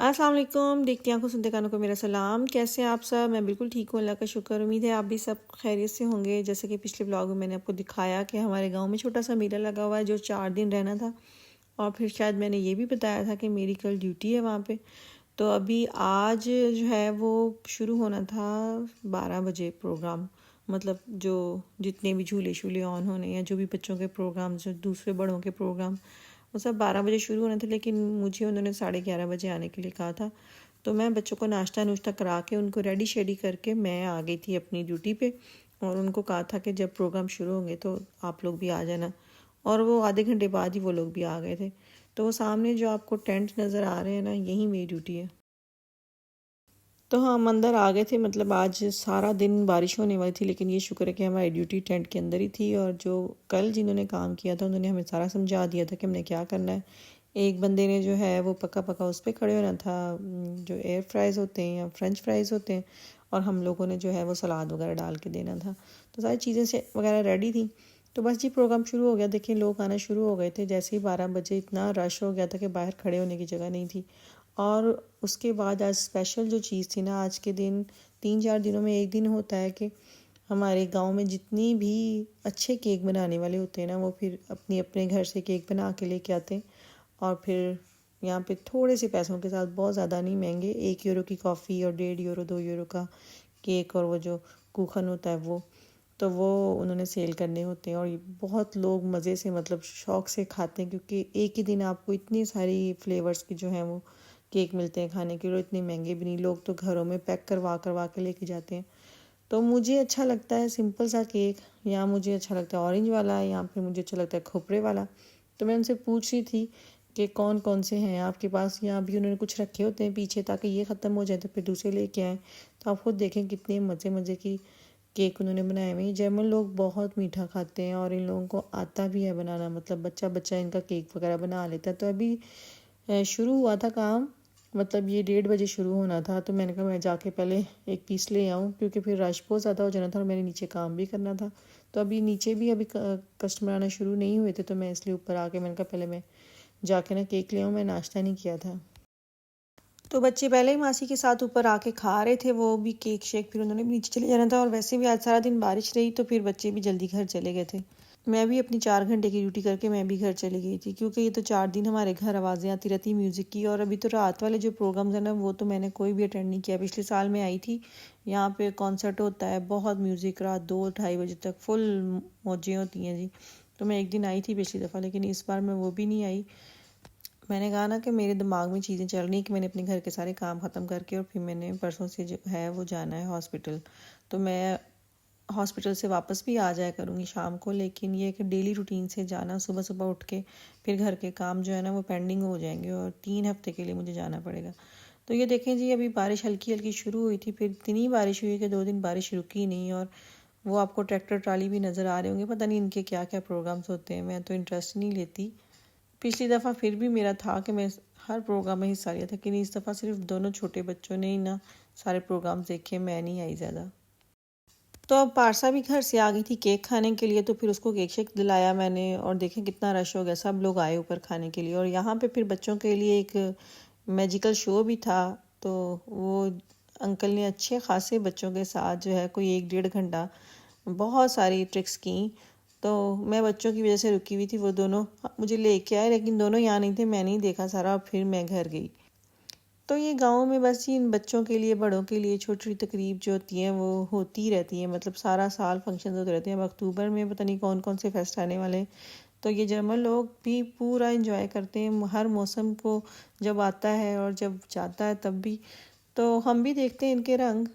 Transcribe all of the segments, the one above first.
अस्सलाम वालेकुम। देखती आंखों सुनते कानों को मेरा सलाम। कैसे हैं आप सब? मैं बिल्कुल ठीक हूँ, अल्लाह का शुक्र। उम्मीद है आप भी सब खैरियत से होंगे। जैसे कि पिछले ब्लॉग में मैंने आपको दिखाया कि हमारे गांव में छोटा सा मेला लगा हुआ है जो 4 दिन रहना था। और फिर शायद मैंने ये भी बताया था कि मेरी कल ड्यूटी है वहाँ पे। तो अभी आज जो है वो शुरू होना था 12 बजे प्रोग्राम। मतलब जो जितने भी झूले शूले ऑन होने या जो भी बच्चों के प्रोग्राम, जो दूसरे बड़ों के प्रोग्राम, वो सब 12 बजे शुरू होने थे। लेकिन मुझे उन्होंने 11:30 बजे आने के लिए कहा था। तो मैं बच्चों को नाश्ता नुश्ता करा के उनको रेडी शेडी करके मैं आ गई थी अपनी ड्यूटी पे। और उनको कहा था कि जब प्रोग्राम शुरू होंगे तो आप लोग भी आ जाना। और वो आधे घंटे बाद ही वो लोग भी आ गए थे। तो वो सामने जो आपको टेंट नज़र आ रहे हैं ना, यही मेरी ड्यूटी है। तो हाँ, हम अंदर आ गए थे। मतलब आज सारा दिन बारिश होने वाली थी, लेकिन ये शुक्र है कि हमारी ड्यूटी टेंट के अंदर ही थी। और जो कल जिन्होंने काम किया था उन्होंने हमें सारा समझा दिया था कि हमने क्या करना है। एक बंदे ने जो है वो पक्का पक्का उस पर खड़े होना था, जो एयर फ्राइज़ होते हैं या फ्रेंच फ्राइज़ होते हैं। और हम लोगों ने जो है वो सलाद वगैरह डाल के देना था। तो सारी चीज़ें से वगैरह रेडी थी। तो बस जी प्रोग्राम शुरू हो गया। देखिए लोग आना शुरू हो गए थे। जैसे ही 12 बजे इतना रश हो गया था कि बाहर खड़े होने की जगह नहीं थी। और उसके बाद आज स्पेशल जो चीज़ थी ना, आज के दिन 3-4 दिनों में एक दिन होता है कि हमारे गांव में जितनी भी अच्छे केक बनाने वाले होते हैं ना, वो फिर अपने अपने घर से केक बना के लेके आते हैं। और फिर यहाँ पे थोड़े से पैसों के साथ, बहुत ज़्यादा नहीं महंगे, 1 यूरो की कॉफ़ी और 1.5 यूरो 2 यूरो का केक और वो जो कूखन होता है वो, तो वो उन्होंने सेल करने होते हैं। और ये बहुत लोग मज़े से, मतलब शौक़ से खाते हैं, क्योंकि एक ही दिन आपको इतनी सारी फ्लेवर्स की जो हैं वो केक मिलते हैं खाने के लिए। इतने महंगे भी नहीं, लोग तो घरों में पैक करवा करवा के लेके जाते हैं। तो मुझे अच्छा लगता है सिंपल सा केक, या मुझे अच्छा लगता है ऑरेंज वाला, या फिर मुझे अच्छा लगता है खोपरे वाला। तो मैं उनसे पूछ रही थी कि कौन कौन से हैं आपके पास। यहाँ भी उन्होंने कुछ रखे होते हैं पीछे, ताकि ये ख़त्म हो जाए तो फिर दूसरे लेके आएँ। तो आप खुद देखें कितने मज़े मज़े की केक उन्होंने बनाए हुए हैं। जर्मन लोग बहुत मीठा खाते हैं और इन लोगों को आता भी है बनाना। मतलब बच्चा बच्चा इनका केक वगैरह बना लेता है। तो अभी शुरू हुआ था काम। मतलब ये 1:30 बजे शुरू होना था। तो मैंने कहा मैं जाके पहले एक पीस ले आऊँ, क्योंकि फिर रश बहुत ज़्यादा हो जाना था और मैंने नीचे काम भी करना था। तो अभी नीचे भी अभी कस्टमर आना शुरू नहीं हुए थे, तो मैं इसलिए ऊपर आके मैंने कहा पहले मैं जाके ना केक ले आऊँ। मैं नाश्ता नहीं किया था। तो बच्चे पहले ही मासी के साथ ऊपर आके खा रहे थे वो भी केक शेक। फिर उन्होंने भी नीचे चले जाना था। और वैसे भी आज सारा दिन बारिश रही, तो फिर बच्चे भी जल्दी घर चले गए थे। मैं भी अपनी 4 घंटे की ड्यूटी करके मैं भी घर चली गई थी, क्योंकि ये तो 4 दिन हमारे घर आवाज़ें आती रहती म्यूज़िक की। और अभी तो रात वाले जो प्रोग्राम्स हैं ना, वो तो मैंने कोई भी अटेंड नहीं किया। पिछले साल मैं आई थी, यहाँ पे कॉन्सर्ट होता है, बहुत म्यूज़िक, रात 2-2:30 बजे तक फुल मौजें होती हैं जी। तो मैं एक दिन आई थी पिछली दफ़ा, लेकिन इस बार मैं वो भी नहीं आई। मैंने कहा ना कि मेरे दिमाग में चीज़ें चल रही कि मैंने अपने घर के सारे काम ख़त्म करके और फिर मैंने परसों से जो है वो जाना है हॉस्पिटल। तो मैं हॉस्पिटल से वापस भी आ जाया करूँगी शाम को। लेकिन ये कि डेली रूटीन से जाना, सुबह सुबह उठ के फिर घर के काम जो है ना वो पेंडिंग हो जाएंगे, और 3 हफ्ते के लिए मुझे जाना पड़ेगा। तो ये देखें जी, अभी बारिश हल्की हल्की शुरू हुई थी, फिर इतनी बारिश हुई कि 2 दिन बारिश रुकी नहीं। और वो आपको ट्रैक्टर ट्राली भी नज़र आ रहे होंगे। पता नहीं इनके क्या क्या प्रोग्राम्स होते हैं, मैं तो इंटरेस्ट नहीं लेती। पिछली दफ़ा फिर भी मेरा था कि मैं हर प्रोग्राम में हिस्सा लिया था, लेकिन इस दफ़ा सिर्फ दोनों छोटे बच्चों ने ही ना सारे प्रोग्राम देखे, मैं नहीं आई ज़्यादा। तो अब पारसा भी घर से आ गई थी केक खाने के लिए, तो फिर उसको केक शेक दिलाया मैंने। और देखें कितना रश हो गया, सब लोग आए ऊपर खाने के लिए। और यहाँ पे फिर बच्चों के लिए एक मैजिकल शो भी था। तो वो अंकल ने अच्छे खासे बच्चों के साथ जो है कोई 1-1.5 घंटा बहुत सारी ट्रिक्स की। तो मैं बच्चों की वजह से रुकी हुई थी। वो दोनों मुझे लेके आए, लेकिन दोनों यहाँ नहीं थे, मैं नहीं देखा सारा। और फिर मैं घर गई। तो ये गाँव में बस इन बच्चों के लिए, बड़ों के लिए छोटी छोटी तकरीब जो होती हैं वो होती रहती हैं। मतलब सारा साल फंक्शन होते रहते हैं। अब अक्टूबर में पता नहीं कौन कौन से फेस्ट आने वाले हैं। तो ये जर्मन लोग भी पूरा इंजॉय करते हैं हर मौसम को, जब आता है और जब जाता है तब भी। तो हम भी देखते हैं इनके रंग।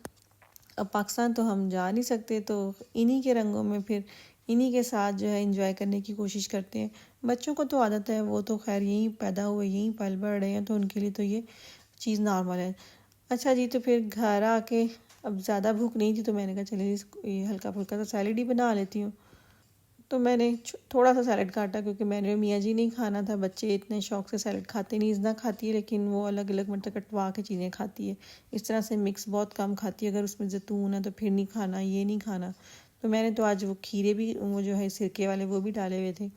अब पाकिस्तान तो हम जा नहीं सकते, तो इन्हीं के रंगों में फिर इन्हीं के साथ जो है इंजॉय करने की कोशिश करते हैं। बच्चों को तो आदत है, वो तो खैर यहीं पैदा हुए, यहीं पल बढ़ रहे हैं, तो उनके लिए तो ये चीज़ नॉर्मल है। अच्छा जी, तो फिर घर आके अब ज़्यादा भूख नहीं थी, तो मैंने कहा चलिए ये हल्का फुल्का सा सैलेड ही बना लेती हूँ। तो मैंने थोड़ा सा सैलेड काटा, क्योंकि मैंने मियाँ जी नहीं खाना था। बच्चे इतने शौक से सैलेड खाते नहीं, इतना खाती है, लेकिन वो अलग अलग मतलब कटवा के चीज़ें खाती है। इस तरह से मिक्स बहुत कम खाती है। अगर उसमें जैतून है तो फिर नहीं खाना, ये नहीं खाना। तो मैंने तो आज वो खीरे भी, वो जो है सिरके वाले, वो भी डाले हुए थे।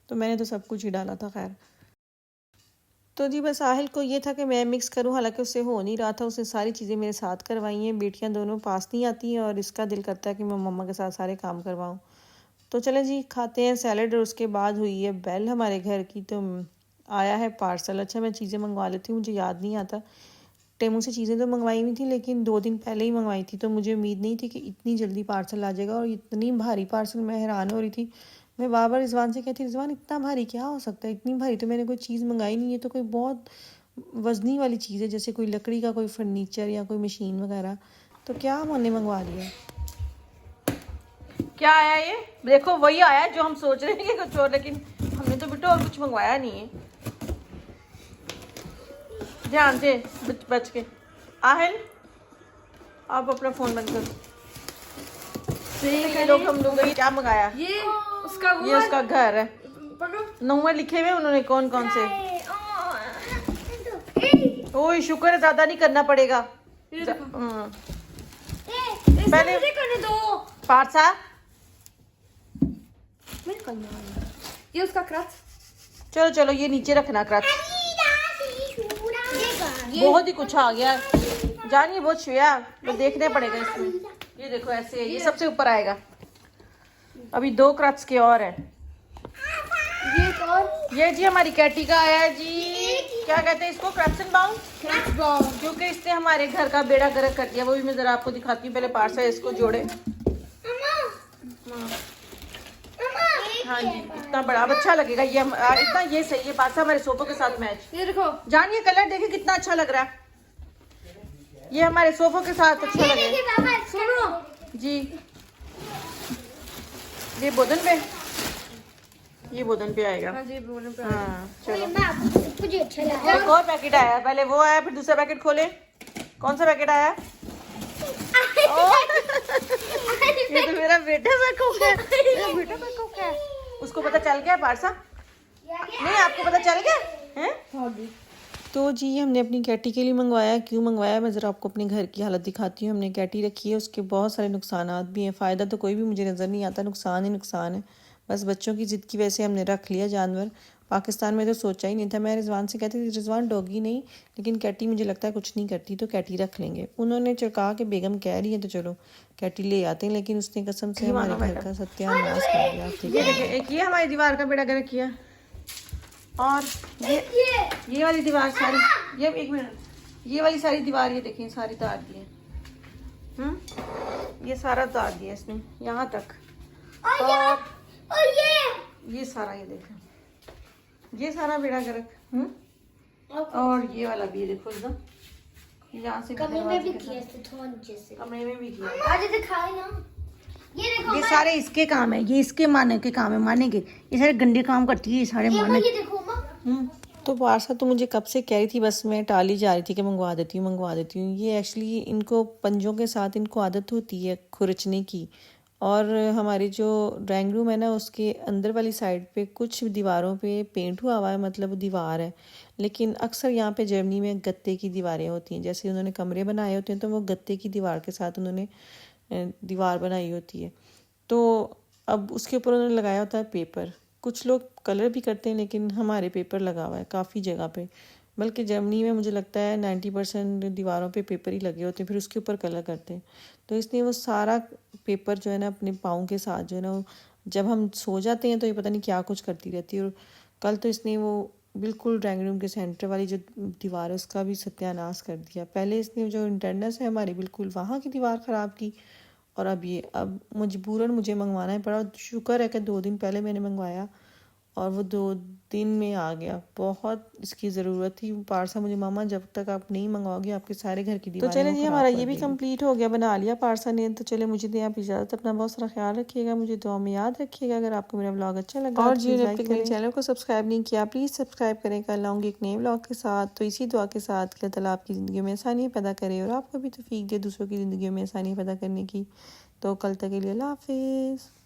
तो मैंने तो सब कुछ ही डाला था खैर। तो जी बस आहिल को ये था कि मैं मिक्स करूं, हालांकि उससे हो नहीं रहा था। उसने सारी चीज़ें मेरे साथ करवाई हैं। बेटियां दोनों पास नहीं आती हैं और इसका दिल करता है कि मैं मम्मा के साथ सारे काम करवाऊं। तो चले जी खाते हैं सैलड। और उसके बाद हुई है बेल हमारे घर की, तो आया है पार्सल। अच्छा मैं चीज़ें मंगवा लेती हूँ, मुझे याद नहीं आता। टेमू से चीज़ें तो मंगवाई हुई थी, लेकिन 2 दिन पहले ही मंगवाई थी, तो मुझे उम्मीद नहीं थी कि इतनी जल्दी पार्सल आ जाएगा। और इतनी भारी पार्सल, मैं हैरान हो रही थी। मैं बार बार रिजवान से कहती, रिजवान इतना भारी क्या हो सकता है, इतनी भारी तो मैंने कोई चीज़ मंगाई नहीं है, तो कोई बहुत वजनी वाली चीज़ है, जैसे कोई लकड़ी का कोई फर्नीचर या कोई मशीन वगैरह। तो क्या हमने मंगवा लिया। क्या आया ये देखो, वही आया जो हम सोच रहे हैं कि कुछ और, लेकिन हमने तो बेटा और कुछ मंगवाया नहीं है। ध्यान से बच के। आहिल आप अपना फोन बंद करो। ये लोग हम लोग ने क्या मंगाया, ये उसका घर है। नंबर लिखे हुए उन्होंने कौन कौन से। ओह शुक्र है, ज्यादा नहीं करना पड़ेगा। पहले पार्सा ये उसका क्रच। चलो चलो ये नीचे रखना क्रच। बहुत ही कुछ आ गया जानिए, बहुत छुया तो देखने पड़ेगा इसमें। ये देखो ऐसे है, ये सबसे ऊपर आएगा। अभी 2 क्रच के और है। ये जी हमारी कैटी का आया है जी। क्या कहते हैं इसको, क्रच बाउंड, क्योंकि इसने हमारे घर का बेड़ा गर्क कर दिया। वो भी मैं जरा आपको दिखाती हूँ। पहले पार्सल इसको जोड़े। हाँ जी इतना बड़ा, अब अच्छा लगेगा ये। इतना ये सही है, पासा हमारे सोफों के साथ मैच। ये देखो जानिए कलर देखिए कितना अच्छा लग रहा है। ये हमारे सोफों के साथ अच्छा लगेगा। सुनो जी ये बोदन पे, ये बोदन पे आएगा। हाँ जी बोलने पे। हाँ चलो मुझे अच्छा लगा। एक और पैकेट आया, पहले वो आया फिर दूसरा पैकेट खोले। कौन सा पैकेट आया। ये तो मेरा बेटा बेवकूफ है, मेरा बेटा बेवकूफ है। उसको पता चल गया पारसा, नहीं आपको पता चल गया है। तो जी हमने अपनी कैटी के लिए मंगवाया। क्यों मंगवाया, मैं ज़रा आपको अपने घर की हालत दिखाती हूँ। हमने कैटी रखी है, उसके बहुत सारे नुकसानात भी हैं। फ़ायदा तो कोई भी मुझे नज़र नहीं आता, नुकसान ही नुकसान है। बस बच्चों की ज़िद की वजह से हमने रख लिया जानवर। पाकिस्तान में तो सोचा ही नहीं था। मैं रिजवान से कहती थी रिजवान डॉगी नहीं, लेकिन कैटी मुझे लगता है कुछ नहीं करती, तो कैटी रख लेंगे। उन्होंने कहा कि बेगम कह रही है तो चलो कैटी ले आते हैं, लेकिन उसने कसम से हमारे घर का सत्यानाश कर दिया। ये देखिए एक ये हमारी दीवार का बेड़ा गर्क किया, और ये वाली दीवार सारी, ये एक मिनट, ये वाली सारी दीवार ये देखिए सारी तार दी है। ये सारा तार दिया इसने यहाँ तक। और ये सारा ये देखो, ये सारा बेड़ा गर्क। और ये वाला भी देखो एकदम यहाँ से कमरे में भी किया जैसे कमरे में भी किया। आज दिखाए ना, ये देखो ये सारे इसके काम है, ये इसके माने के काम है, मानेंगे ये सारे गंदे काम करती है, ये सारे माने। ये देखो माँ। तो पारसा तो मुझे कब से कह रही थी, बस मैं टाली जा रही थी कि मंगवा देती हूँ। ये एक्चुअली इनको पंजों के साथ इनको आदत होती है खुरचने की। और हमारी जो ड्राइंग रूम है ना, उसके अंदर वाली साइड पे कुछ दीवारों पे पेंट हुआ हुआ है, मतलब दीवार है। लेकिन अक्सर यहाँ पे जर्मनी में गत्ते की दीवारें होती हैं। जैसे उन्होंने कमरे बनाए होते हैं तो वो गत्ते की दीवार के साथ उन्होंने दीवार बनाई होती है। तो अब उसके ऊपर उन्होंने लगाया होता है पेपर। कुछ लोग कलर भी करते हैं, लेकिन हमारे पेपर लगा हुआ है काफ़ी जगह पे। बल्कि जर्मनी में मुझे लगता है 90% दीवारों पे पेपर ही लगे होते हैं, फिर उसके ऊपर कलर करते हैं। तो इसलिए वो सारा पेपर जो है ना अपने पाँव के साथ जो है ना, जब हम सो जाते हैं तो ये पता नहीं क्या कुछ करती रहती है। और कल तो इसने वो बिल्कुल ड्राइंग रूम के सेंटर वाली जो दीवार है उसका भी सत्यानाश कर दिया। पहले इसने जो इंटरनेस है हमारी, बिल्कुल वहाँ की दीवार ख़राब की। और अब मजबूरन मुझे मंगवाना है पड़ा। शुक्र है कि 2 दिन पहले मैंने मंगवाया और वो 2 दिन में आ गया। बहुत इसकी ज़रूरत थी। पारसा मुझे मामा जब तक आप नहीं मंगवाओगे आपके सारे घर की दीवारें। तो चले जी हमारा ये भी कंप्लीट हो गया, बना लिया पारसा ने। तो चले मुझे दें आप इजाज़त। अपना बहुत सारा ख्याल रखिएगा, मुझे दुआ में याद रखिएगा। अगर आपको मेरा ब्लॉग अच्छा लगा और जी मेरे चैनल को सब्सक्राइब नहीं किया, प्लीज़ सब्सक्राइब करें। कल आऊँगी एक नए ब्लॉग के साथ। तो इसी दुआ के साथ अल्लाह ताला आपकी ज़िंदगी में आसानी पैदा करे और आपको भी तौफीक दे दूसरों की ज़िंदगी में आसानी पैदा करने की। तो कल तक के लिए अल्लाह हाफिज़।